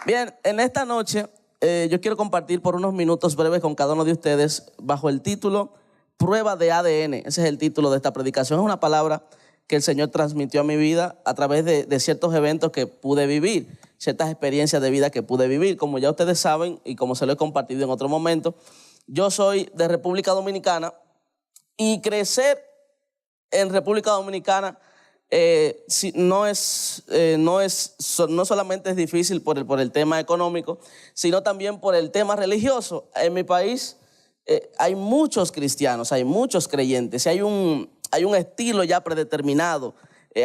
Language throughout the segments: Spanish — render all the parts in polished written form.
Bien, en esta noche yo quiero compartir por unos minutos breves con cada uno de ustedes bajo el título Prueba de ADN. Ese es el título de esta predicación. Es una palabra que el Señor transmitió a mi vida a través de ciertos eventos que pude vivir, ciertas experiencias de vida que pude vivir. Como ya ustedes saben y como se lo he compartido en otro momento, yo soy de República Dominicana y crecer en República Dominicana no solamente es difícil por el tema económico, sino también por el tema religioso. En mi país hay muchos cristianos, hay muchos creyentes, y hay un estilo ya predeterminado.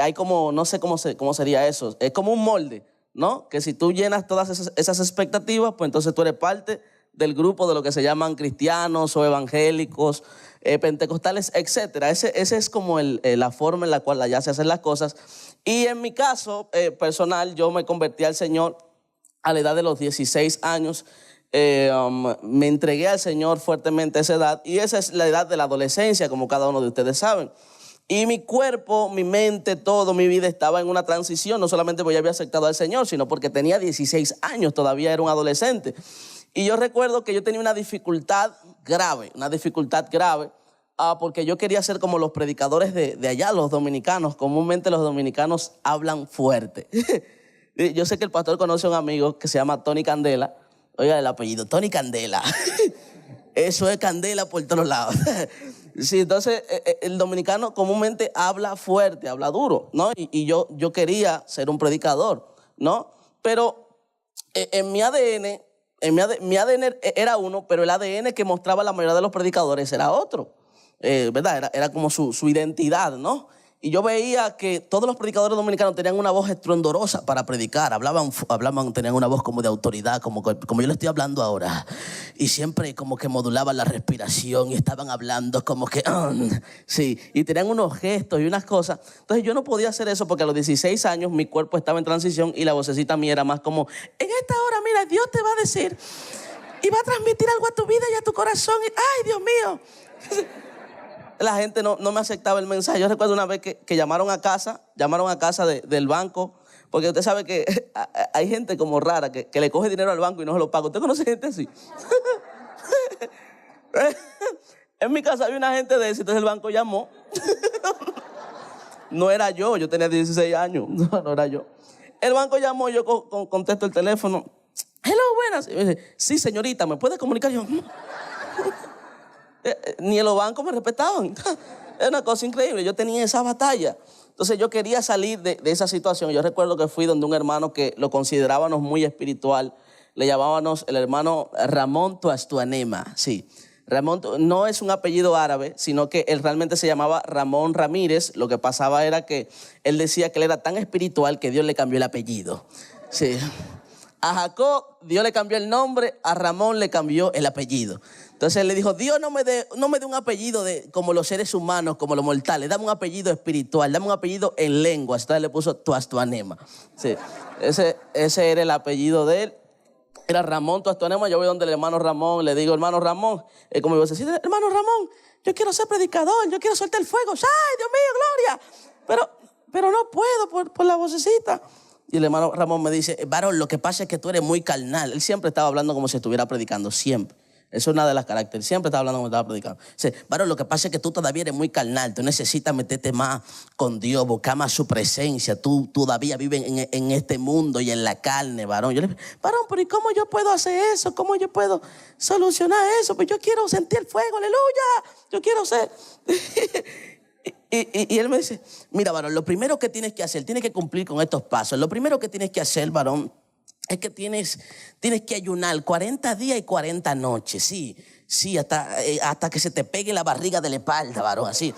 Hay como, no sé cómo sería eso, es como un molde, ¿no? Que si tú llenas todas esas expectativas, pues entonces tú eres parte del grupo de lo que se llaman cristianos o evangélicos, pentecostales, etc. Ese es como la forma en la cual allá se hacen las cosas. Y en mi caso personal, yo me convertí al Señor a la edad de los 16 años. Me entregué al Señor fuertemente a esa edad, y esa es la edad de la adolescencia, como cada uno de ustedes saben. Y mi cuerpo, mi mente, todo, mi vida estaba en una transición, no solamente porque ya había aceptado al Señor, sino porque tenía 16 años, todavía era un adolescente. Y yo recuerdo que yo tenía una dificultad grave, porque yo quería ser como los predicadores de allá, los dominicanos. Comúnmente los dominicanos hablan fuerte. Yo sé que el pastor conoce a un amigo que se llama Tony Candela. Oiga el apellido, Tony Candela. Eso es candela por todos lados. Sí, entonces el dominicano comúnmente habla fuerte, habla duro, ¿no? Y yo quería ser un predicador, ¿no? Pero en mi ADN... Mi ADN era uno, pero el ADN que mostraba la mayoría de los predicadores era otro, ¿verdad? Era como su identidad, ¿no? Y yo veía que todos los predicadores dominicanos tenían una voz estruendorosa para predicar, tenían una voz como de autoridad, como yo le estoy hablando ahora. Y siempre como que modulaban la respiración y estaban hablando como que, sí, y tenían unos gestos y unas cosas. Entonces yo no podía hacer eso porque a los 16 años mi cuerpo estaba en transición y la vocecita mía era más como, en esta hora, mira, Dios te va a decir y va a transmitir algo a tu vida y a tu corazón. Y, ¡ay, Dios mío! La gente no me aceptaba el mensaje. Yo recuerdo una vez que llamaron a casa del banco, porque usted sabe que hay gente como rara que le coge dinero al banco y no se lo paga. ¿Usted conoce gente así? En mi casa había una gente de ese, entonces el banco llamó. No era yo tenía 16 años, no era yo. El banco llamó, yo contesto el teléfono. Hello, buenas. Y me dice, sí, señorita, ¿me puede comunicar? Yo, ni en los bancos me respetaban. Es una cosa increíble. Yo tenía esa batalla. Entonces yo quería salir de esa situación. Yo recuerdo que fui donde un hermano que lo considerábamos muy espiritual. Le llamábamos el hermano Ramón Tuastuanema. Sí, Ramón no es un apellido árabe, sino que él realmente se llamaba Ramón Ramírez. Lo que pasaba era que él decía que él era tan espiritual que Dios le cambió el apellido. Sí. A Jacob Dios le cambió el nombre, a Ramón le cambió el apellido. Entonces él le dijo, Dios no me dé un apellido como los seres humanos, como los mortales, dame un apellido espiritual, dame un apellido en lenguas. Entonces le puso Tuastuanema. Sí, ese era el apellido de él. Era Ramón Tuastuanema. Yo voy donde el hermano Ramón, le digo, hermano Ramón, como yo decía, hermano Ramón, yo quiero ser predicador, yo quiero soltar el fuego. ¡Ay, Dios mío, gloria! Pero no puedo por la vocecita. Y el hermano Ramón me dice, varón, lo que pasa es que tú eres muy carnal. Él siempre estaba hablando como si estuviera predicando, siempre. Eso es una de las características. Siempre estaba hablando como si estaba predicando. Dice, varón, lo que pasa es que tú todavía eres muy carnal. Tú necesitas meterte más con Dios, buscar más su presencia. Tú todavía vives en este mundo y en la carne, varón. Yo le dije, varón, pero ¿y cómo yo puedo hacer eso? ¿Cómo yo puedo solucionar eso? Pues yo quiero sentir el fuego, aleluya. Yo quiero ser... Y él me dice, mira, varón, lo primero que tienes que hacer, tienes que cumplir con estos pasos. Lo primero que tienes que hacer, varón, es que tienes que ayunar 40 días y 40 noches. Sí, hasta que se te pegue la barriga de la espalda, varón, así.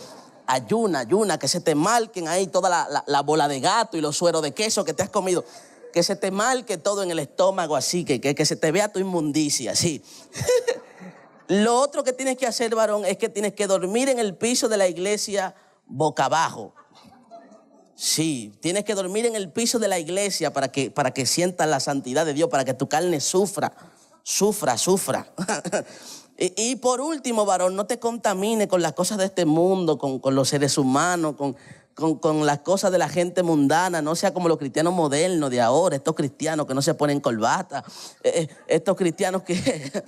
Ayuna, que se te marquen ahí toda la bola de gato y los sueros de queso que te has comido. Que se te marque todo en el estómago, así, que se te vea tu inmundicia, así. Lo otro que tienes que hacer, varón, es que tienes que dormir en el piso de la iglesia boca abajo. Sí, tienes que dormir en el piso de la iglesia para que sientas la santidad de Dios, para que tu carne sufra. Y por último, varón, no te contamines con las cosas de este mundo, con los seres humanos, con las cosas de la gente mundana, no sea como los cristianos modernos de ahora, estos cristianos que no se ponen corbata, estos cristianos que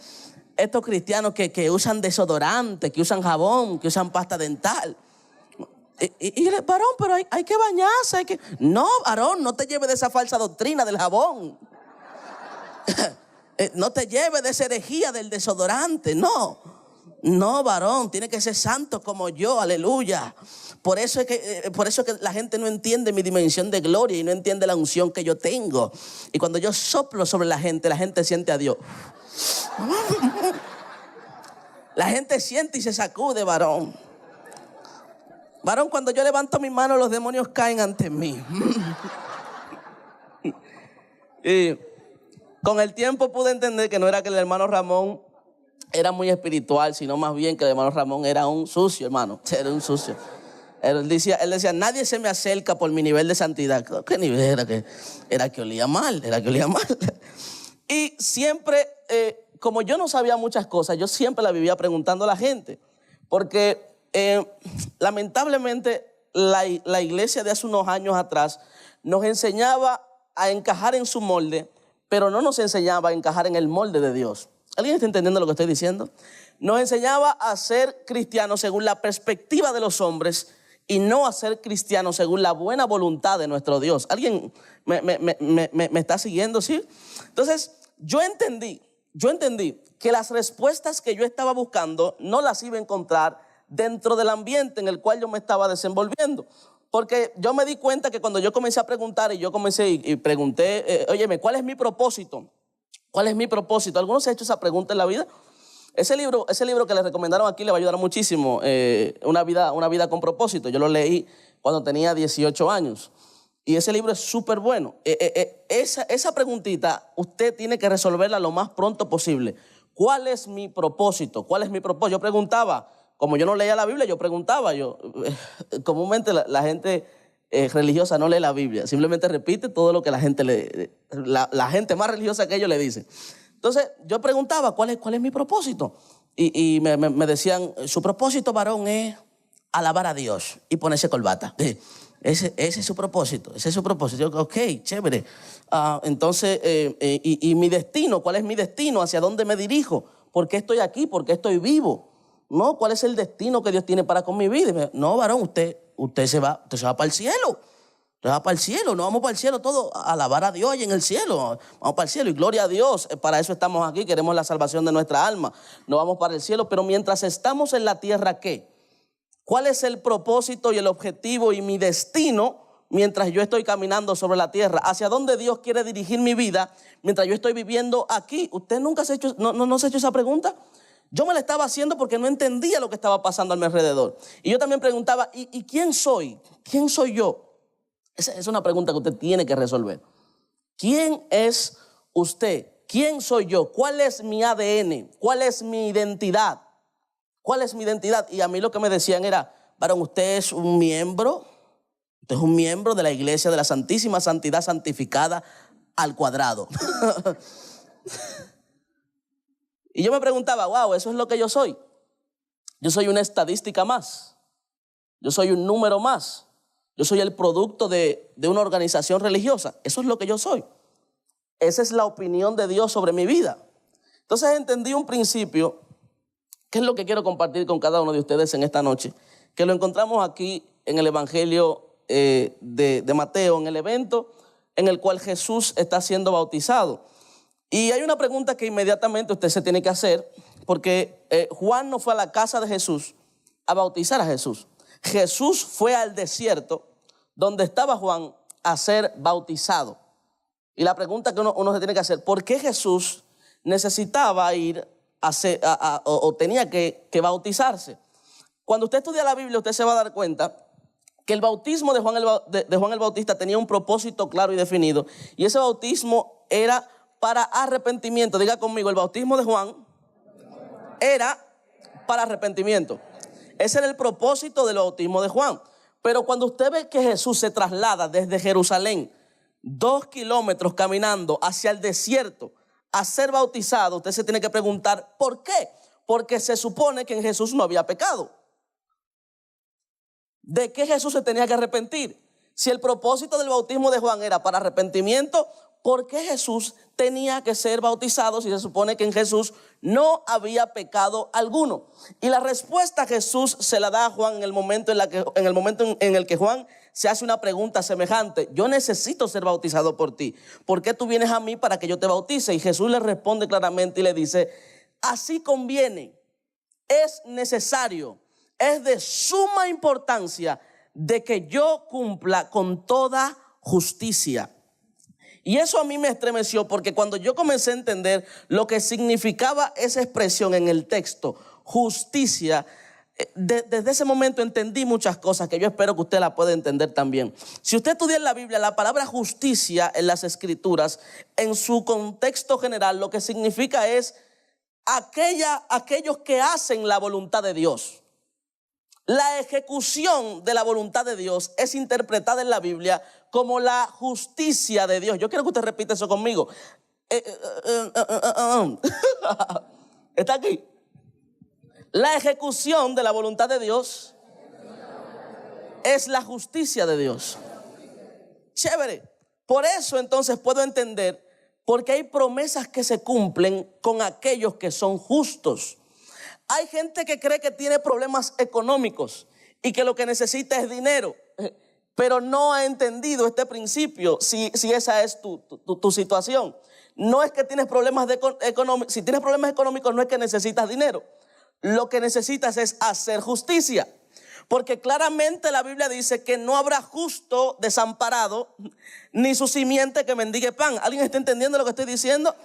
usan desodorante, que usan jabón, que usan pasta dental. Y varón, pero hay que bañarse, No, varón, no te lleves de esa falsa doctrina del jabón. No te lleves de esa herejía del desodorante, no. No, varón, tiene que ser santo como yo, aleluya. Por eso es que la gente no entiende mi dimensión de gloria y no entiende la unción que yo tengo. Y cuando yo soplo sobre la gente siente a Dios. La gente siente y se sacude, varón. Varón, cuando yo levanto mi mano, los demonios caen ante mí. Y con el tiempo pude entender que no era que el hermano Ramón era muy espiritual, sino más bien que el hermano Ramón era un sucio, hermano. Era un sucio. Él decía, nadie se me acerca por mi nivel de santidad. ¿Qué nivel era? Era que olía mal. Y siempre, como yo no sabía muchas cosas, yo siempre la vivía preguntando a la gente. Porque lamentablemente la iglesia de hace unos años atrás nos enseñaba a encajar en su molde, pero no nos enseñaba a encajar en el molde de Dios. ¿Alguien está entendiendo lo que estoy diciendo? Nos enseñaba a ser cristianos según la perspectiva de los hombres y no a ser cristianos según la buena voluntad de nuestro Dios. ¿Alguien me está siguiendo? ¿Sí? Entonces, yo entendí que las respuestas que yo estaba buscando no las iba a encontrar dentro del ambiente en el cual yo me estaba desenvolviendo. Porque yo me di cuenta que cuando yo comencé a preguntar y pregunté, óyeme, ¿cuál es mi propósito? ¿Cuál es mi propósito? ¿Algunos se han hecho esa pregunta en la vida? Ese libro que les recomendaron aquí le va a ayudar muchísimo, una vida con propósito. Yo lo leí cuando tenía 18 años. Y ese libro es súper bueno. Esa preguntita usted tiene que resolverla lo más pronto posible. ¿Cuál es mi propósito? ¿Cuál es mi propósito? Yo preguntaba, como yo no leía la Biblia, yo preguntaba. Comúnmente la gente religiosa no lee la Biblia, simplemente repite todo lo que la gente más religiosa que ellos le dice. Entonces yo preguntaba, ¿cuál es mi propósito? Y me decían, su propósito, varón, es alabar a Dios y ponerse corbata. Ese es su propósito, Yo, ok, chévere. Entonces, ¿y mi destino? ¿Cuál es mi destino? ¿Hacia dónde me dirijo? ¿Por qué estoy aquí? ¿Por qué estoy vivo? No, ¿cuál es el destino que Dios tiene para con mi vida? Y me, no, varón, usted se va para el cielo. Usted va para el cielo, no vamos para el cielo todos a alabar a Dios y en el cielo. Vamos para el cielo y gloria a Dios. Para eso estamos aquí, queremos la salvación de nuestra alma. No vamos para el cielo, pero mientras estamos en la tierra, ¿qué? ¿Cuál es el propósito y el objetivo y mi destino mientras yo estoy caminando sobre la tierra? ¿Hacia dónde Dios quiere dirigir mi vida mientras yo estoy viviendo aquí? ¿Usted nunca se ha hecho, no se ha hecho esa pregunta? Yo me la estaba haciendo porque no entendía lo que estaba pasando a mi alrededor. Y yo también preguntaba, ¿y quién soy? ¿Quién soy yo? Esa es una pregunta que usted tiene que resolver. ¿Quién es usted? ¿Quién soy yo? ¿Cuál es mi ADN? ¿Cuál es mi identidad? ¿Cuál es mi identidad? Y a mí lo que me decían era, varón, usted es un miembro de la iglesia de la Santísima Santidad santificada al cuadrado. Y yo me preguntaba, wow, eso es lo que yo soy. Yo soy una estadística más. Yo soy un número más. Yo soy el producto de una organización religiosa. Eso es lo que yo soy. Esa es la opinión de Dios sobre mi vida. Entonces entendí un principio, que es lo que quiero compartir con cada uno de ustedes en esta noche, que lo encontramos aquí en el Evangelio de Mateo, en el evento en el cual Jesús está siendo bautizado. Y hay una pregunta que inmediatamente usted se tiene que hacer, porque Juan no fue a la casa de Jesús a bautizar a Jesús. Jesús fue al desierto donde estaba Juan a ser bautizado. Y la pregunta que uno se tiene que hacer, ¿por qué Jesús necesitaba ir o tenía que bautizarse? Cuando usted estudia la Biblia, usted se va a dar cuenta que el bautismo de Juan el Bautista tenía un propósito claro y definido. Y ese bautismo era para arrepentimiento. Diga conmigo, el bautismo de Juan era para arrepentimiento. Ese era el propósito del bautismo de Juan. Pero cuando usted ve que Jesús se traslada desde Jerusalén 2 kilómetros caminando hacia el desierto a ser bautizado, usted se tiene que preguntar, ¿por qué? Porque se supone que en Jesús no había pecado. ¿De qué Jesús se tenía que arrepentir? Si el propósito del bautismo de Juan era para arrepentimiento, ¿por qué Jesús tenía que ser bautizado si se supone que en Jesús no había pecado alguno? Y la respuesta Jesús se la da a Juan en el momento en el que Juan se hace una pregunta semejante. Yo necesito ser bautizado por ti. ¿Por qué tú vienes a mí para que yo te bautice? Y Jesús le responde claramente y le dice, así conviene, es necesario, es de suma importancia de que yo cumpla con toda justicia. Y eso a mí me estremeció porque cuando yo comencé a entender lo que significaba esa expresión en el texto, justicia, desde ese momento entendí muchas cosas que yo espero que usted la pueda entender también. Si usted estudia en la Biblia, la palabra justicia en las Escrituras, en su contexto general, lo que significa es aquellos que hacen la voluntad de Dios. La ejecución de la voluntad de Dios es interpretada en la Biblia como la justicia de Dios. Yo quiero que usted repita eso conmigo. ¿Está aquí? La ejecución de la voluntad de Dios es la justicia de Dios. Chévere. Por eso entonces puedo entender porque hay promesas que se cumplen con aquellos que son justos. Hay gente que cree que tiene problemas económicos y que lo que necesita es dinero, pero no ha entendido este principio si esa es tu situación. No es que tienes problemas económicos. Si tienes problemas económicos no es que necesitas dinero. Lo que necesitas es hacer justicia. Porque claramente la Biblia dice que no habrá justo desamparado, ni su simiente que mendigue pan. ¿Alguien está entendiendo lo que estoy diciendo?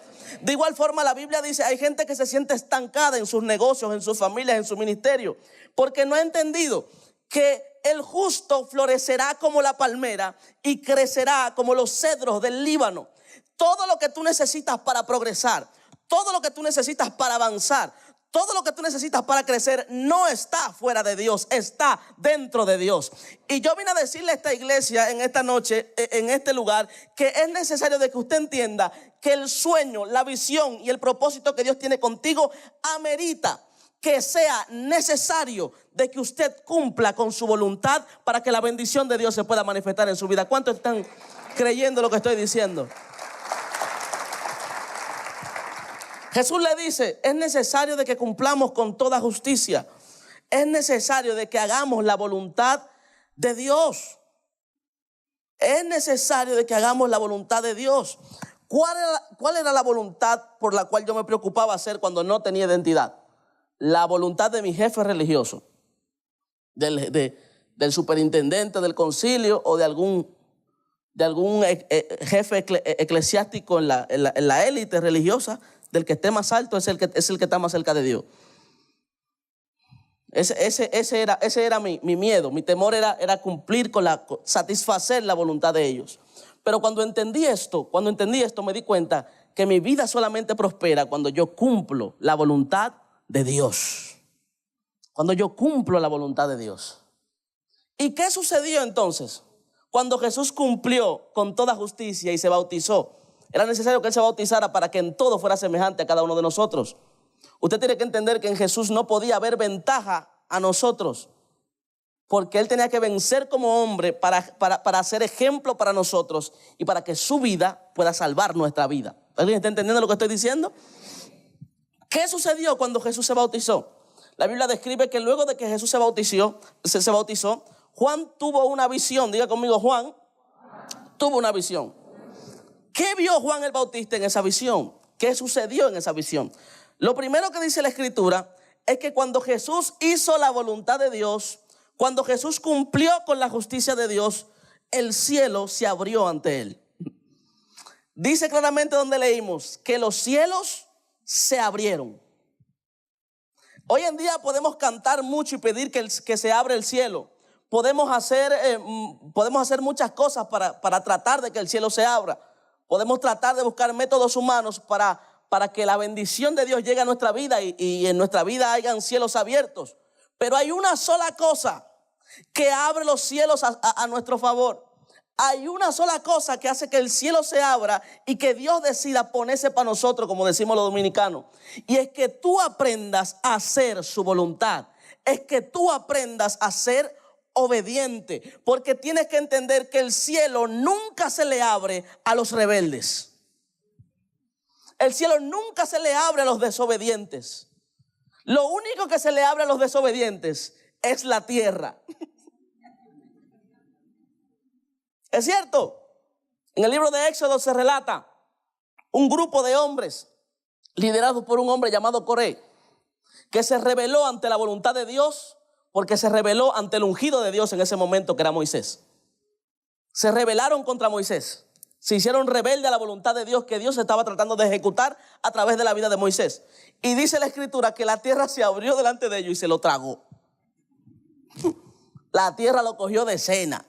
De igual forma la Biblia dice, hay gente que se siente estancada en sus negocios, en sus familias, en su ministerio, porque no ha entendido que el justo florecerá como la palmera y crecerá como los cedros del Líbano. Todo lo que tú necesitas para progresar, todo lo que tú necesitas para avanzar, todo lo que tú necesitas para crecer no está fuera de Dios, está dentro de Dios. Y yo vine a decirle a esta iglesia en esta noche, en este lugar, que es necesario de que usted entienda que el sueño, la visión y el propósito que Dios tiene contigo amerita que sea necesario de que usted cumpla con su voluntad para que la bendición de Dios se pueda manifestar en su vida. ¿Cuántos están creyendo lo que estoy diciendo? Jesús le dice, es necesario de que cumplamos con toda justicia. Es necesario de que hagamos la voluntad de Dios. Es necesario de que hagamos la voluntad de Dios. ¿Cuál era la voluntad por la cual yo me preocupaba hacer cuando no tenía identidad? La voluntad de mi jefe religioso, del superintendente del concilio o de algún jefe eclesiástico en la élite religiosa. Del que esté más alto es el que está más cerca de Dios. Ese era mi miedo. Mi temor era cumplir satisfacer la voluntad de ellos. Pero cuando entendí esto me di cuenta que mi vida solamente prospera cuando yo cumplo la voluntad de Dios. Cuando yo cumplo la voluntad de Dios. ¿Y qué sucedió entonces? Cuando Jesús cumplió con toda justicia y se bautizó, era necesario que Él se bautizara para que en todo fuera semejante a cada uno de nosotros. Usted tiene que entender que en Jesús no podía haber ventaja a nosotros, porque Él tenía que vencer como hombre para ser ejemplo para nosotros y para que su vida pueda salvar nuestra vida. ¿Alguien está entendiendo lo que estoy diciendo? ¿Qué sucedió cuando Jesús se bautizó? La Biblia describe que luego de que Jesús se bautizó, Juan tuvo una visión. Diga conmigo, Juan tuvo una visión. ¿Qué vio Juan el Bautista en esa visión? ¿Qué sucedió en esa visión? Lo primero que dice la Escritura es que cuando Jesús hizo la voluntad de Dios, cuando Jesús cumplió con la justicia de Dios, el cielo se abrió ante Él. Dice claramente donde leímos que los cielos se abrieron. Hoy en día podemos cantar mucho y pedir que se abra el cielo. Podemos hacer muchas cosas para tratar de que el cielo se abra. Podemos tratar de buscar métodos humanos para que la bendición de Dios llegue a nuestra vida y en nuestra vida hayan cielos abiertos. Pero hay una sola cosa que abre los cielos a nuestro favor. Hay una sola cosa que hace que el cielo se abra y que Dios decida ponerse para nosotros, como decimos los dominicanos. Y es que tú aprendas a hacer su voluntad. Es que tú aprendas a ser obediente, porque tienes que entender que el cielo nunca se le abre a los rebeldes. El cielo nunca se le abre a los desobedientes. Lo único que se le abre a los desobedientes es la tierra. ¿Es cierto? En el libro de Éxodo se relata un grupo de hombres liderados por un hombre llamado Coré, que se rebeló ante la voluntad de Dios, porque se rebeló ante el ungido de Dios en ese momento, que era Moisés. Se rebelaron contra Moisés. Se hicieron rebelde a la voluntad de Dios que Dios estaba tratando de ejecutar a través de la vida de Moisés. Y dice la Escritura que la tierra se abrió delante de ellos y se lo tragó. La tierra lo cogió de cena.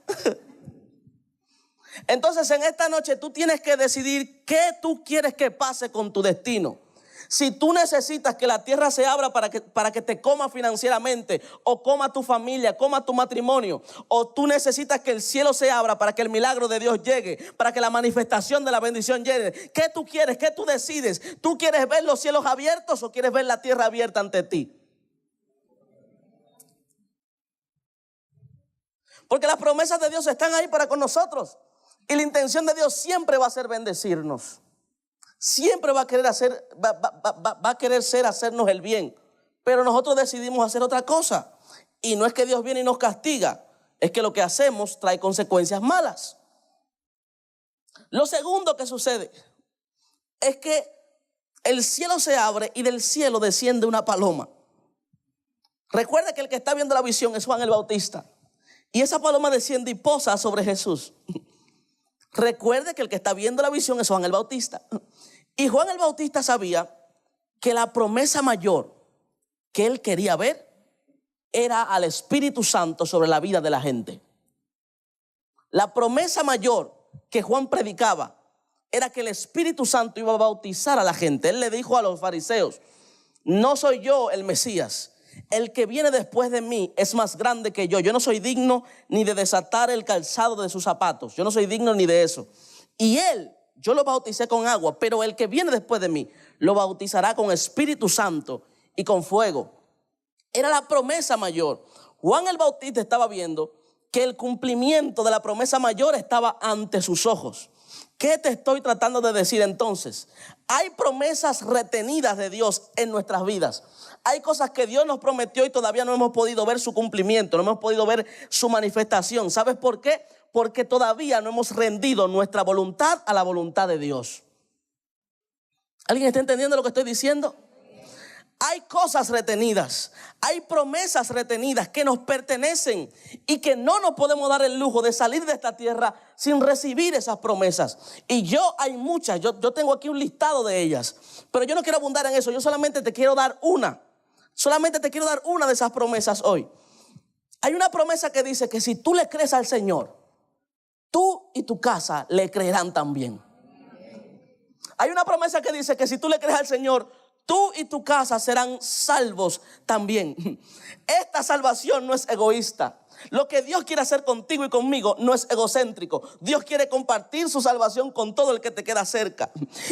Entonces en esta noche tú tienes que decidir qué tú quieres que pase con tu destino. Si tú necesitas que la tierra se abra para que te coma financieramente, o coma tu familia, coma tu matrimonio, o tú necesitas que el cielo se abra para que el milagro de Dios llegue, para que la manifestación de la bendición llegue, ¿qué tú quieres? ¿Qué tú decides? ¿Tú quieres ver los cielos abiertos o quieres ver la tierra abierta ante ti? Porque las promesas de Dios están ahí para con nosotros. Y la intención de Dios siempre va a ser bendecirnos. Siempre va a querer hacernos el bien. Pero nosotros decidimos hacer otra cosa. Y no es que Dios viene y nos castiga. Es que lo que hacemos trae consecuencias malas. Lo segundo que sucede es que el cielo se abre y del cielo desciende una paloma. Recuerda que el que está viendo la visión es Juan el Bautista. Y esa paloma desciende y posa sobre Jesús. Recuerde que el que está viendo la visión es Juan el Bautista. Y Juan el Bautista sabía que la promesa mayor que él quería ver era al Espíritu Santo sobre la vida de la gente. La promesa mayor que Juan predicaba era que el Espíritu Santo iba a bautizar a la gente. Él le dijo a los fariseos: no soy yo el Mesías, el que viene después de mí es más grande que yo. Yo no soy digno ni de desatar el calzado de sus zapatos. Yo no soy digno ni de eso. Y yo lo bauticé con agua, pero el que viene después de mí lo bautizará con Espíritu Santo y con fuego. Era la promesa mayor. Juan el Bautista estaba viendo que el cumplimiento de la promesa mayor estaba ante sus ojos. ¿Qué te estoy tratando de decir entonces? Hay promesas retenidas de Dios en nuestras vidas. Hay cosas que Dios nos prometió y todavía no hemos podido ver su cumplimiento, no hemos podido ver su manifestación. ¿Sabes por qué? Porque todavía no hemos rendido nuestra voluntad a la voluntad de Dios. ¿Alguien está entendiendo lo que estoy diciendo? Hay cosas retenidas, hay promesas retenidas que nos pertenecen y que no nos podemos dar el lujo de salir de esta tierra sin recibir esas promesas. Y hay muchas, yo tengo aquí un listado de ellas, pero yo no quiero abundar en eso. Yo solamente te quiero dar una de esas promesas hoy. Hay una promesa que dice que si tú le crees al Señor, tú y tu casa le creerán también. Hay una promesa que dice que si tú le crees al Señor, tú y tu casa serán salvos también. Esta salvación no es egoísta. Lo que Dios quiere hacer contigo y conmigo no es egocéntrico. Dios quiere compartir su salvación con todo el que te queda cerca.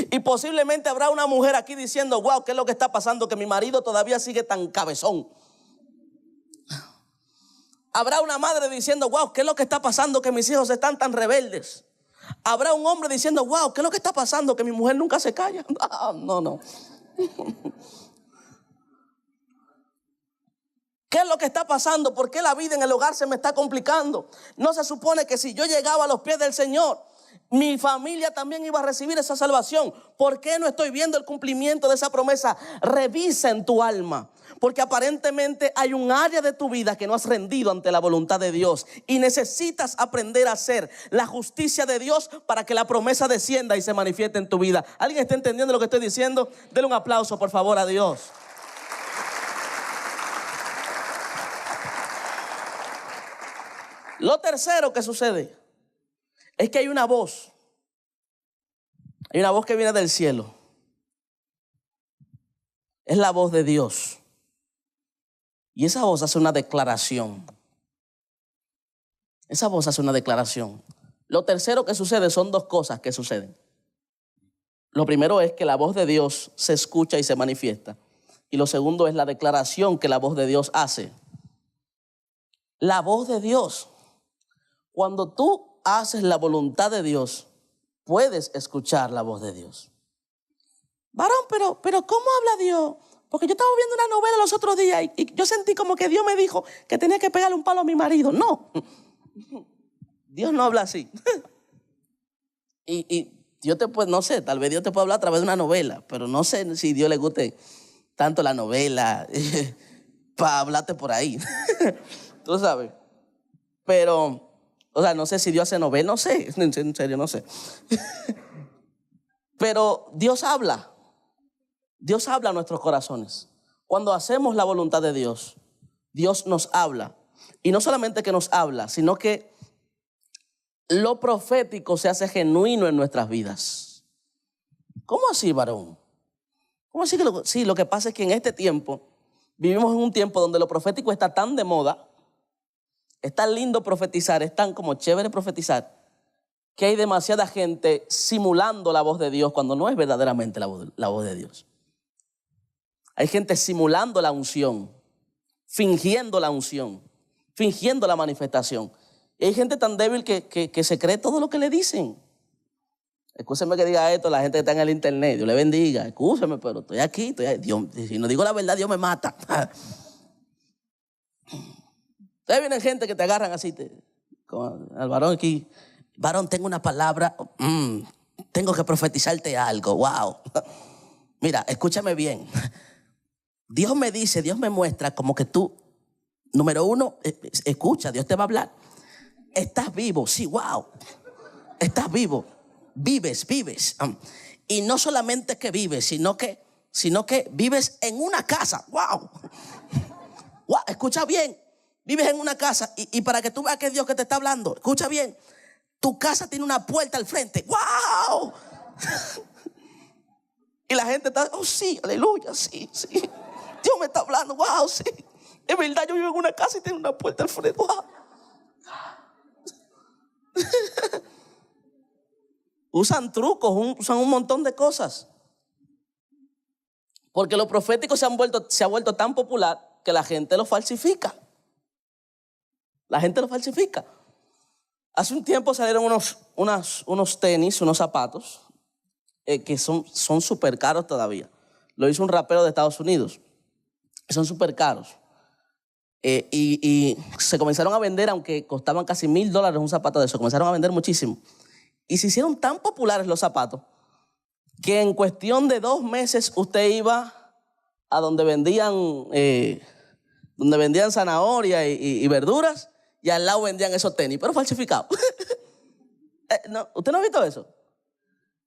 Y posiblemente habrá una mujer aquí diciendo: wow, ¿qué es lo que está pasando? Que mi marido todavía sigue tan cabezón. Habrá una madre diciendo: wow, ¿qué es lo que está pasando? Que mis hijos están tan rebeldes. Habrá un hombre diciendo: wow, ¿qué es lo que está pasando? Que mi mujer nunca se calla. No. ¿Qué es lo que está pasando? ¿Por qué la vida en el hogar se me está complicando? No se supone que si yo llegaba a los pies del Señor, mi familia también iba a recibir esa salvación. ¿Por qué no estoy viendo el cumplimiento de esa promesa? Revisa en tu alma, porque aparentemente hay un área de tu vida que no has rendido ante la voluntad de Dios y necesitas aprender a hacer la justicia de Dios para que la promesa descienda y se manifieste en tu vida. ¿Alguien está entendiendo lo que estoy diciendo? Denle un aplauso, por favor, a Dios. Lo tercero que sucede es que hay una voz. Hay una voz que viene del cielo. Es la voz de Dios. Y esa voz hace una declaración. Esa voz hace una declaración. Lo tercero que sucede son dos cosas que suceden. Lo primero es que la voz de Dios se escucha y se manifiesta. Y lo segundo es la declaración que la voz de Dios hace. la voz de Dios. Cuando tú haces la voluntad de Dios, puedes escuchar la voz de Dios. Varón, pero ¿cómo habla Dios? Porque yo estaba viendo una novela los otros días y yo sentí como que Dios me dijo que tenía que pegarle un palo a mi marido. No, Dios no habla así. Y Dios te puede, no sé, tal vez Dios te puede hablar a través de una novela, pero no sé si a Dios le guste tanto la novela para hablarte por ahí. Tú sabes. Pero, o sea, no sé si Dios hace novela, no sé, en serio, no sé. Pero Dios habla a nuestros corazones. Cuando hacemos la voluntad de Dios, Dios nos habla. Y no solamente que nos habla, sino que lo profético se hace genuino en nuestras vidas. ¿Cómo así, varón? ¿Cómo así que sí, lo que pasa es que en este tiempo, vivimos en un tiempo donde lo profético está tan de moda, es tan lindo profetizar, es tan como chévere profetizar, que hay demasiada gente simulando la voz de Dios cuando no es verdaderamente la voz de Dios. Hay gente simulando la unción, fingiendo la unción, fingiendo la manifestación. Y hay gente tan débil que se cree todo lo que le dicen. Escúcheme que diga esto, la gente que está en el internet, Dios le bendiga. Escúcheme, pero estoy aquí. Dios, si no digo la verdad, Dios me mata. Entonces vienen gente que te agarran así, como al varón aquí. Varón, tengo una palabra, tengo que profetizarte algo, wow. Mira, escúchame bien. Dios me dice, Dios me muestra como que tú, número uno, escucha, Dios te va a hablar. Estás vivo, sí, wow. Estás vivo, vives. Y no solamente que vives, sino que vives en una casa, wow. Wow, escucha bien, vives en una casa y para que tú veas que es Dios que te está hablando, escucha bien. Tu casa tiene una puerta al frente. ¡Wow! Y la gente está, oh sí, aleluya, sí. Dios me está hablando, wow, sí. Es verdad, yo vivo en una casa y tiene una puerta al frente. ¡Wow! Usan trucos, usan un montón de cosas. Porque lo profético se ha vuelto tan popular que la gente lo falsifica. La gente lo falsifica. Hace un tiempo salieron unos tenis, unos zapatos, que son súper caros todavía. Lo hizo un rapero de Estados Unidos. Son súper caros. Y se comenzaron a vender, aunque costaban casi $1,000 un zapato de eso. Comenzaron a vender muchísimo. Y se hicieron tan populares los zapatos que en cuestión de 2 meses usted iba a donde vendían zanahoria y verduras, y al lado vendían esos tenis, pero falsificados. No, ¿usted no ha visto eso?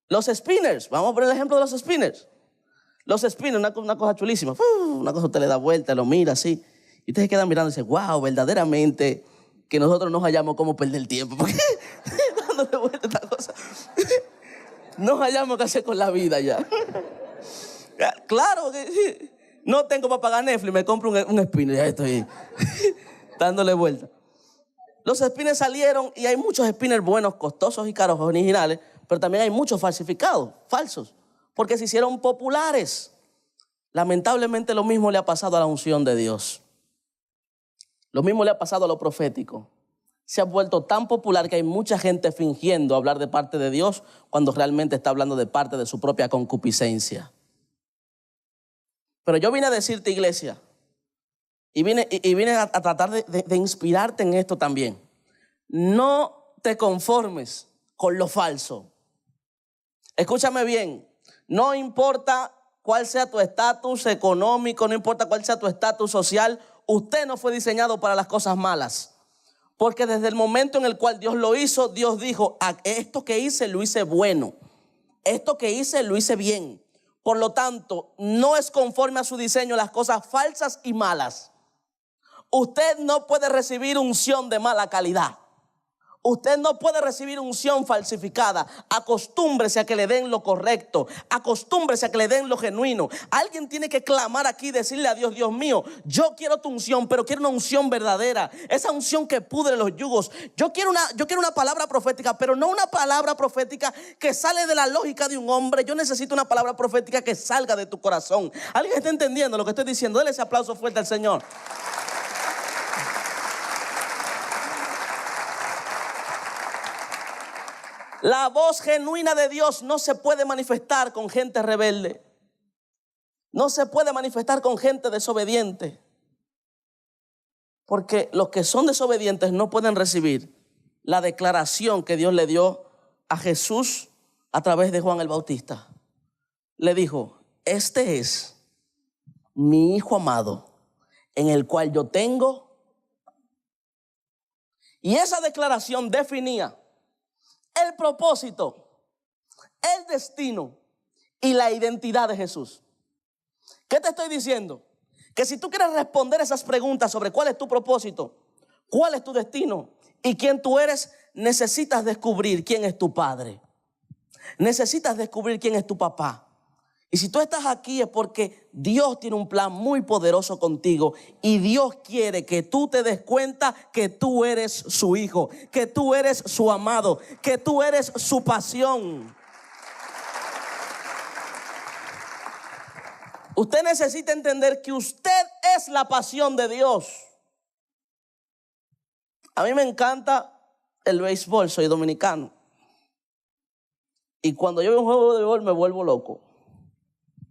Los spinners, vamos a poner el ejemplo de los spinners. Los spinners, una cosa chulísima. Una cosa usted le da vuelta, lo mira así, y usted se queda mirando y dice, wow, verdaderamente que nosotros no hallamos cómo perder el tiempo. Porque dándole vuelta a esta cosa, no hallamos qué hacer con la vida ya. Claro que no tengo para pagar Netflix, me compro un spinner, ya estoy dándole vuelta. Los spinners salieron y hay muchos spinners buenos, costosos y caros, originales, pero también hay muchos falsificados, falsos, porque se hicieron populares. Lamentablemente lo mismo le ha pasado a la unción de Dios. Lo mismo le ha pasado a lo profético. Se ha vuelto tan popular que hay mucha gente fingiendo hablar de parte de Dios cuando realmente está hablando de parte de su propia concupiscencia. Pero yo vine a decirte, iglesia, y vine a tratar de inspirarte en esto también. No te conformes con lo falso. Escúchame bien, no importa cuál sea tu estatus económico, no importa cuál sea tu estatus social, usted no fue diseñado para las cosas malas. Porque desde el momento en el cual Dios lo hizo, Dios dijo, esto que hice lo hice bueno, esto que hice lo hice bien. Por lo tanto, no es conforme a su diseño las cosas falsas y malas. Usted no puede recibir unción de mala calidad. Usted no puede recibir unción falsificada. Acostúmbrese a que le den lo correcto. Acostúmbrese a que le den lo genuino. Alguien tiene que clamar aquí y decirle a Dios, Dios mío, yo quiero tu unción, pero quiero una unción verdadera. Esa unción que pudre los yugos. Yo quiero una palabra profética, pero no una palabra profética que sale de la lógica de un hombre. Yo necesito una palabra profética que salga de tu corazón. ¿Alguien está entendiendo lo que estoy diciendo? Dele ese aplauso fuerte al Señor. La voz genuina de Dios no se puede manifestar con gente rebelde. No se puede manifestar con gente desobediente. Porque los que son desobedientes no pueden recibir la declaración que Dios le dio a Jesús a través de Juan el Bautista. Le dijo: este es mi Hijo amado, en el cual yo tengo. Y esa declaración definía el propósito, el destino y la identidad de Jesús. ¿Qué te estoy diciendo? Que si tú quieres responder esas preguntas sobre cuál es tu propósito, cuál es tu destino y quién tú eres, necesitas descubrir quién es tu padre. Necesitas descubrir quién es tu papá. Y si tú estás aquí es porque Dios tiene un plan muy poderoso contigo y Dios quiere que tú te des cuenta que tú eres su hijo, que tú eres su amado, que tú eres su pasión. Usted necesita entender que usted es la pasión de Dios. A mí me encanta el béisbol, soy dominicano. Y cuando yo veo un juego de béisbol me vuelvo loco.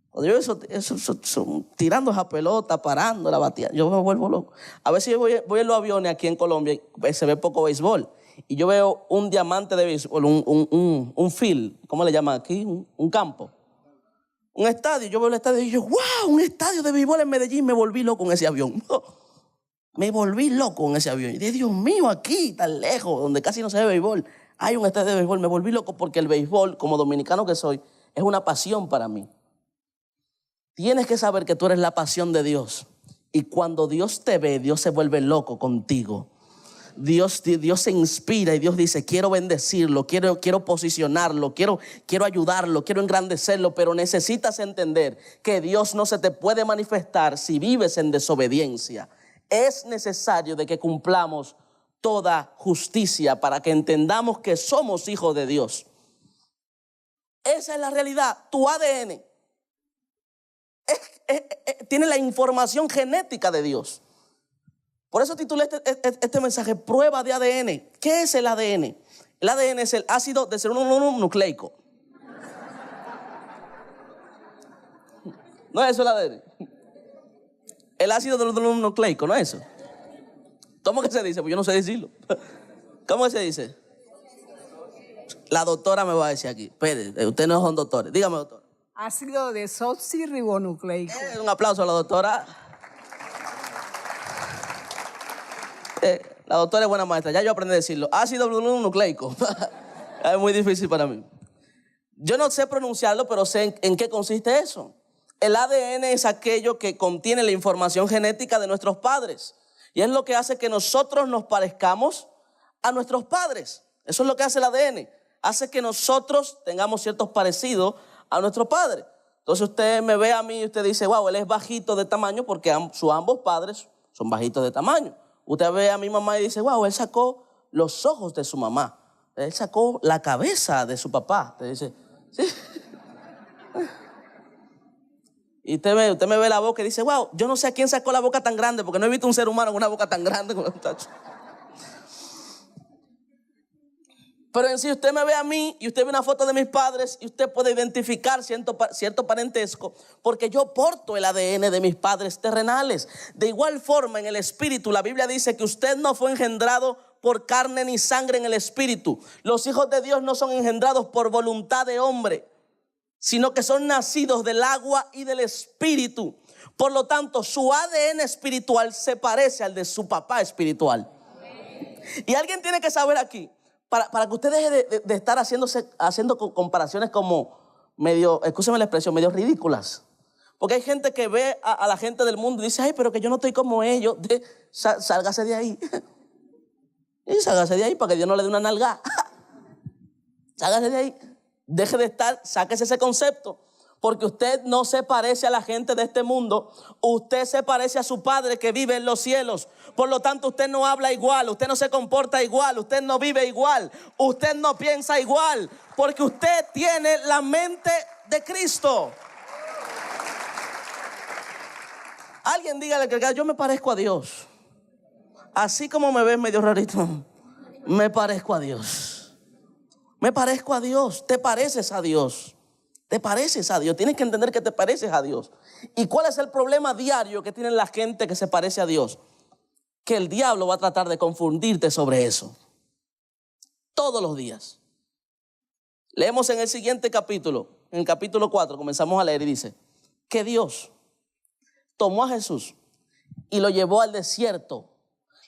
Cuando yo veo eso, tirando esa pelota, parando la batida, yo me vuelvo loco. A veces yo voy en los aviones aquí en Colombia y se ve poco béisbol. Y yo veo un diamante de béisbol, un field, ¿cómo le llaman aquí? Un campo. Un estadio, yo veo el estadio y yo, wow, un estadio de béisbol en Medellín. Me volví loco en ese avión. Me volví loco en ese avión. Y dije, Dios mío, aquí tan lejos, donde casi no se ve béisbol, hay un estadio de béisbol. Me volví loco porque el béisbol, como dominicano que soy, es una pasión para mí. Tienes que saber que tú eres la pasión de Dios. Y cuando Dios te ve, Dios se vuelve loco contigo. Dios se inspira y Dios dice: quiero bendecirlo, quiero posicionarlo, quiero ayudarlo, quiero engrandecerlo. Pero necesitas entender que Dios no se te puede manifestar si vives en desobediencia. Es necesario de que cumplamos toda justicia para que entendamos que somos hijos de Dios. Esa es la realidad. Tu ADN tiene la información genética de Dios. Por eso titulé este mensaje: prueba de ADN. ¿Qué es el ADN? El ADN es el ácido desoxirribonucleico. ¿No es eso el ADN? El ácido desoxirribonucleico, ¿no es eso? ¿Cómo que se dice? Pues yo no sé decirlo. ¿Cómo se dice? La doctora me va a decir aquí. Espere, ustedes no son doctores. Dígame, doctor. Ácido desoxirribonucleico. Un aplauso a la doctora. La doctora es buena maestra. Ya yo aprendí a decirlo. Ácido nucleico. Es muy difícil para mí. Yo no sé pronunciarlo, pero sé en qué consiste eso. El ADN es aquello que contiene la información genética de nuestros padres. Y es lo que hace que nosotros nos parezcamos a nuestros padres. Eso es lo que hace el ADN. Hace que nosotros tengamos ciertos parecidos a nuestro padre. Entonces usted me ve a mí y usted dice: wow, él es bajito de tamaño, porque ambos padres son bajitos de tamaño. Usted ve a mi mamá y dice: wow, él sacó los ojos de su mamá. Él sacó la cabeza de su papá. Usted dice: sí. Y usted me ve la boca y dice: wow, yo no sé a quién sacó la boca tan grande, porque no he visto un ser humano con una boca tan grande como el muchacho. Pero en sí, usted me ve a mí y usted ve una foto de mis padres y usted puede identificar cierto parentesco, porque yo porto el ADN de mis padres terrenales. De igual forma, en el espíritu, la Biblia dice que usted no fue engendrado por carne ni sangre en el espíritu. Los hijos de Dios no son engendrados por voluntad de hombre, sino que son nacidos del agua y del espíritu. Por lo tanto, su ADN espiritual se parece al de su papá espiritual. Y alguien tiene que saber aquí, para que usted deje de estar haciendo comparaciones como medio, escúcheme la expresión, medio ridículas. Porque hay gente que ve a la gente del mundo y dice: ay, pero que yo no estoy como ellos. Sálgase de ahí. Y sálgase de ahí para que Dios no le dé una nalgada. Sálgase de ahí. Deje de estar, sáquese ese concepto. Porque usted no se parece a la gente de este mundo. Usted se parece a su Padre que vive en los cielos. Por lo tanto, usted no habla igual, usted no se comporta igual, usted no vive igual, usted no piensa igual, porque usted tiene la mente de Cristo. Alguien dígale que yo me parezco a Dios. Así como me ves medio rarito, me parezco a Dios. Me parezco a Dios. Te pareces a Dios. Te pareces a Dios. Tienes que entender que te pareces a Dios. ¿Y cuál es el problema diario que tiene la gente que se parece a Dios? Que el diablo va a tratar de confundirte sobre eso. Todos los días. Leemos en el siguiente capítulo, en el capítulo 4, comenzamos a leer y dice que Dios tomó a Jesús y lo llevó al desierto.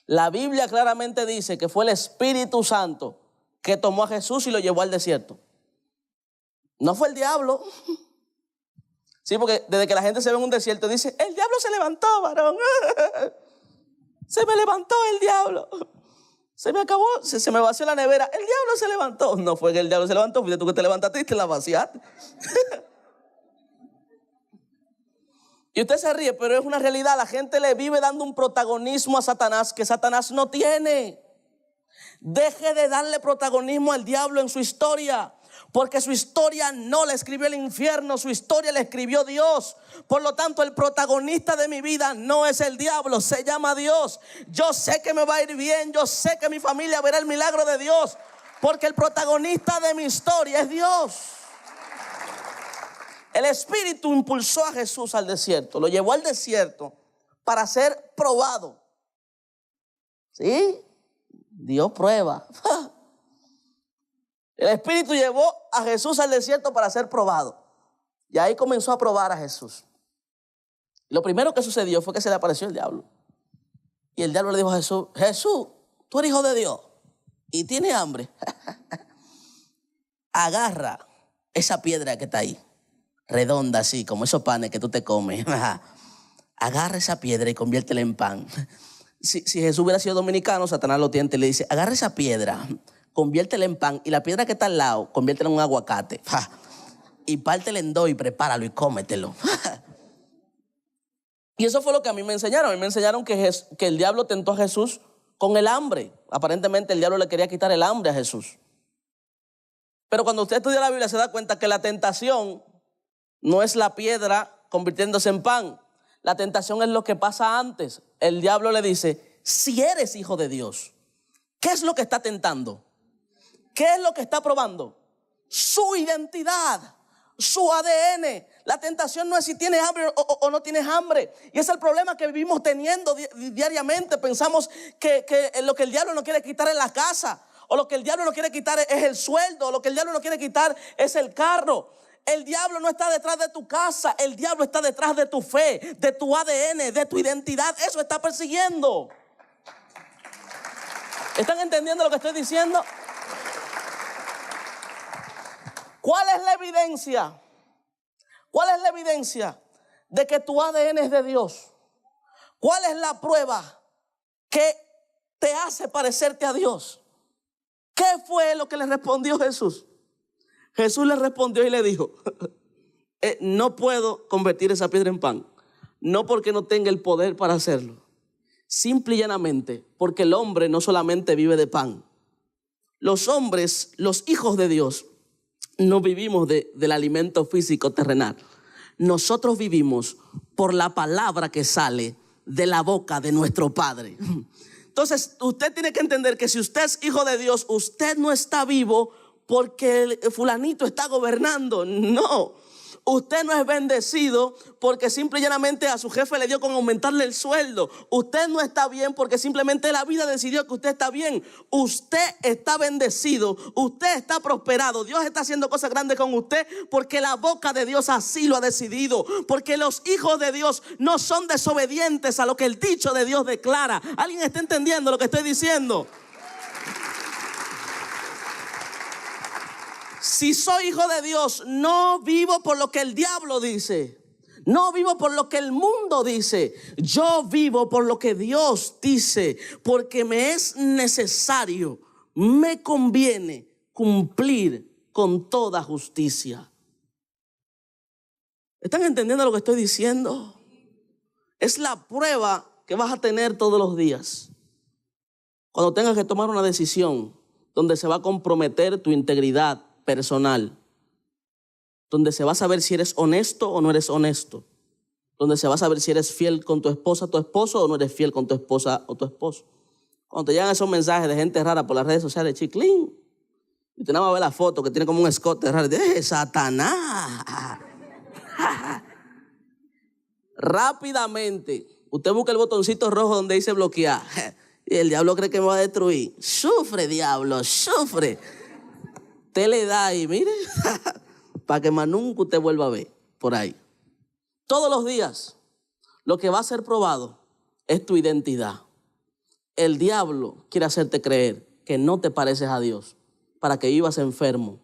La Biblia claramente dice que fue el Espíritu Santo que tomó a Jesús y lo llevó al desierto. No fue el diablo. Sí, porque desde que la gente se ve en un desierto dice, el diablo se levantó, varón. Se me levantó el diablo. Se me acabó, se me vació la nevera. El diablo se levantó. No fue que el diablo se levantó, fuiste tú que te levantaste y te la vaciaste. Y usted se ríe, pero es una realidad. La gente le vive dando un protagonismo a Satanás que Satanás no tiene. Deje de darle protagonismo al diablo en su historia, porque su historia no la escribió el infierno, su historia la escribió Dios. Por lo tanto, el protagonista de mi vida no es el diablo, se llama Dios. Yo sé que me va a ir bien, yo sé que mi familia verá el milagro de Dios, porque el protagonista de mi historia es Dios. El Espíritu impulsó a Jesús al desierto, lo llevó al desierto para ser probado. ¿Sí? Dios prueba. El Espíritu llevó a Jesús al desierto para ser probado. Y ahí comenzó a probar a Jesús. Lo primero que sucedió fue que se le apareció el diablo. Y el diablo le dijo a Jesús, Jesús, tú eres hijo de Dios y tienes hambre. Agarra esa piedra que está ahí, redonda así, como esos panes que tú te comes. Agarra esa piedra y conviértela en pan. Si Jesús hubiera sido dominicano, Satanás lo tienta y le dice, agarra esa piedra, conviértela en pan, y la piedra que está al lado, conviértela en un aguacate. Y pártela en dos y prepáralo y cómetelo. Y eso fue lo que a mí me enseñaron. A mí me enseñaron que el diablo tentó a Jesús con el hambre. Aparentemente el diablo le quería quitar el hambre a Jesús. Pero cuando usted estudia la Biblia se da cuenta que la tentación no es la piedra convirtiéndose en pan. La tentación es lo que pasa antes. El diablo le dice, si eres hijo de Dios, ¿qué es lo que está tentando? ¿Qué es lo que está probando? Su identidad, su ADN. La tentación no es si tienes hambre o no tienes hambre. Y es el problema que vivimos teniendo diariamente. Pensamos que lo que el diablo no quiere quitar es la casa, o lo que el diablo no quiere quitar es el sueldo, o lo que el diablo no quiere quitar es el carro. El diablo no está detrás de tu casa, el diablo está detrás de tu fe, de tu ADN, de tu identidad. Eso está persiguiendo. ¿Están entendiendo lo que estoy diciendo? ¿Cuál es la evidencia? ¿Cuál es la evidencia de que tu ADN es de Dios? ¿Cuál es la prueba que te hace parecerte a Dios? ¿Qué fue lo que le respondió Jesús? Jesús le respondió y le dijo, no puedo convertir esa piedra en pan. No porque no tenga el poder para hacerlo. Simple y llanamente porque el hombre no solamente vive de pan. Los hombres, los hijos de Dios, no vivimos del alimento físico terrenal. Nosotros vivimos por la palabra que sale de la boca de nuestro Padre. Entonces, usted tiene que entender que si usted es hijo de Dios, usted no está vivo porque el fulanito está gobernando. No. Usted no es bendecido porque simple y llanamente a su jefe le dio con aumentarle el sueldo. Usted no está bien porque simplemente la vida decidió que usted está bien. Usted está bendecido, usted está prosperado. Dios está haciendo cosas grandes con usted porque la boca de Dios así lo ha decidido. Porque los hijos de Dios no son desobedientes a lo que el dicho de Dios declara. ¿Alguien está entendiendo lo que estoy diciendo? Si soy hijo de Dios, no vivo por lo que el diablo dice. No vivo por lo que el mundo dice. Yo vivo por lo que Dios dice. Porque me es necesario, me conviene cumplir con toda justicia. ¿Están entendiendo lo que estoy diciendo? Es la prueba que vas a tener todos los días. Cuando tengas que tomar una decisión donde se va a comprometer tu integridad personal, donde se va a saber si eres honesto o no eres honesto, donde se va a saber si eres fiel con tu esposa, tu esposo, o no eres fiel con tu esposa o tu esposo. Cuando te llegan esos mensajes de gente rara por las redes sociales, chiclín, Y usted nada más ve la foto que tiene como un escote raro. Satanás. Rápidamente, usted busca el botoncito rojo donde dice bloquear. Y el diablo cree que me va a destruir. Sufre, diablo, sufre. Usted le da ahí, mire, para que más nunca usted vuelva a ver por ahí. Todos los días, lo que va a ser probado es tu identidad. El diablo quiere hacerte creer que no te pareces a Dios, para que vivas enfermo,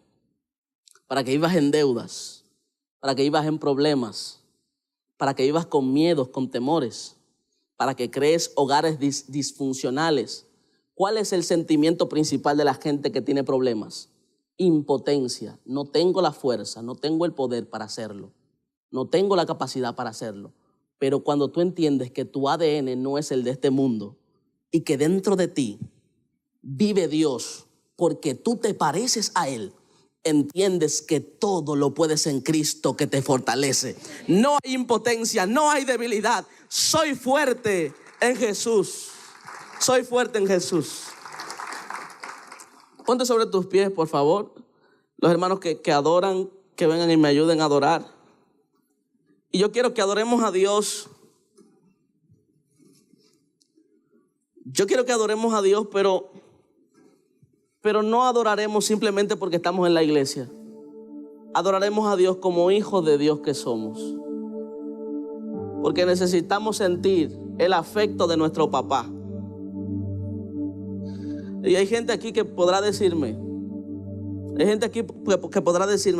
para que vivas en deudas, para que vivas en problemas, para que vivas con miedos, con temores, para que crees hogares disfuncionales. ¿Cuál es el sentimiento principal de la gente que tiene problemas? Impotencia. No tengo la fuerza, no tengo el poder para hacerlo, no tengo la capacidad para hacerlo. Pero cuando tú entiendes que tu ADN no es el de este mundo y que dentro de ti vive Dios porque tú te pareces a Él, entiendes que todo lo puedes en Cristo que te fortalece. No hay impotencia, no hay debilidad. Soy fuerte en Jesús. Soy fuerte en Jesús. Ponte sobre tus pies, por favor. Los hermanos que adoran, que vengan y me ayuden a adorar. Y yo quiero que adoremos a Dios. Yo quiero que adoremos a Dios, pero no adoraremos simplemente porque estamos en la iglesia. Adoraremos a Dios como hijos de Dios que somos. Porque necesitamos sentir el afecto de nuestro papá. Y hay gente aquí que podrá decirme,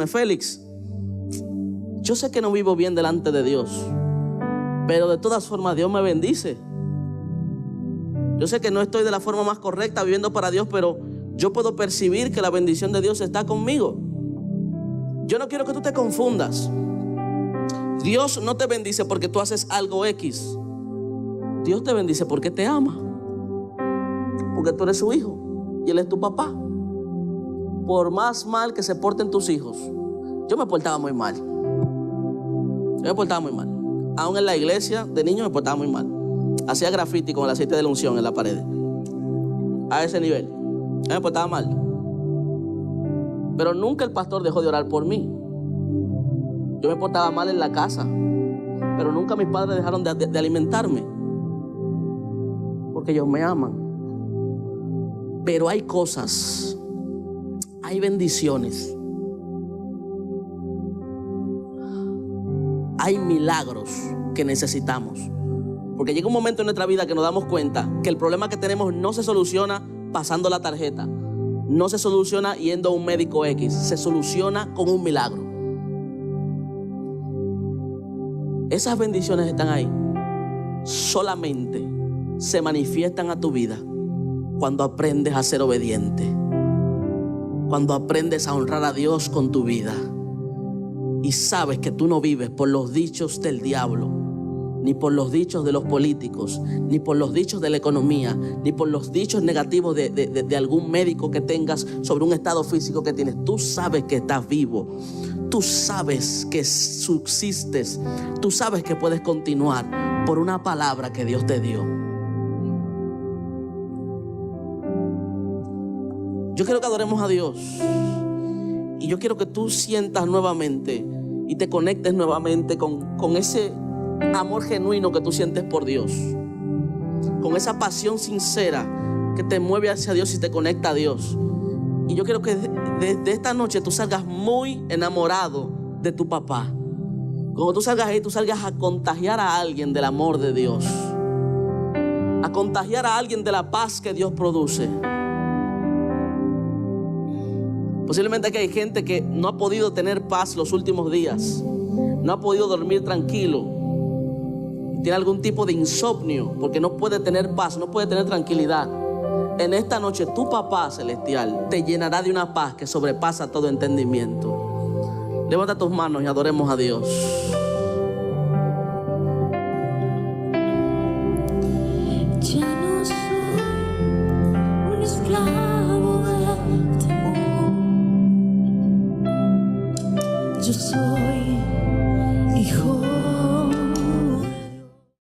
Félix, yo sé que no vivo bien delante de Dios, pero de todas formas Dios me bendice. Yo sé que no estoy de la forma más correcta viviendo para Dios, pero yo puedo percibir que la bendición de Dios está conmigo. Yo no quiero que tú te confundas. Dios no te bendice porque tú haces algo X. Dios te bendice porque te ama, porque tú eres su hijo y Él es tu papá. Por más mal que se porten tus hijos, yo me portaba muy mal. Aún en la iglesia de niño me portaba muy mal. Hacía graffiti con el aceite de la unción en la pared. A ese nivel. Yo me portaba mal. Pero nunca el pastor dejó de orar por mí. Yo me portaba mal en la casa, pero nunca mis padres dejaron de alimentarme, porque ellos me aman. Pero hay cosas, hay bendiciones, hay milagros que necesitamos. Porque llega un momento en nuestra vida que nos damos cuenta que el problema que tenemos no se soluciona pasando la tarjeta, no se soluciona yendo a un médico X, se soluciona con un milagro. Esas bendiciones están ahí. Solamente se manifiestan a tu vida cuando aprendes a ser obediente, cuando aprendes a honrar a Dios con tu vida y sabes que tú no vives por los dichos del diablo, ni por los dichos de los políticos, ni por los dichos de la economía, ni por los dichos negativos de algún médico que tengas sobre un estado físico que tienes. Tú sabes que estás vivo, tú sabes que subsistes, tú sabes que puedes continuar por una palabra que Dios te dio. Yo quiero que adoremos a Dios y yo quiero que tú sientas nuevamente y te conectes nuevamente con ese amor genuino que tú sientes por Dios, con esa pasión sincera que te mueve hacia Dios y te conecta a Dios. Y yo quiero que desde esta noche tú salgas muy enamorado de tu papá. Cuando tú salgas ahí, tú salgas a contagiar a alguien del amor de Dios, a contagiar a alguien de la paz que Dios produce. Posiblemente aquí hay gente que no ha podido tener paz los últimos días, no ha podido dormir tranquilo, tiene algún tipo de insomnio porque no puede tener paz, no puede tener tranquilidad. En esta noche tu papá celestial te llenará de una paz que sobrepasa todo entendimiento. Levanta tus manos y adoremos a Dios.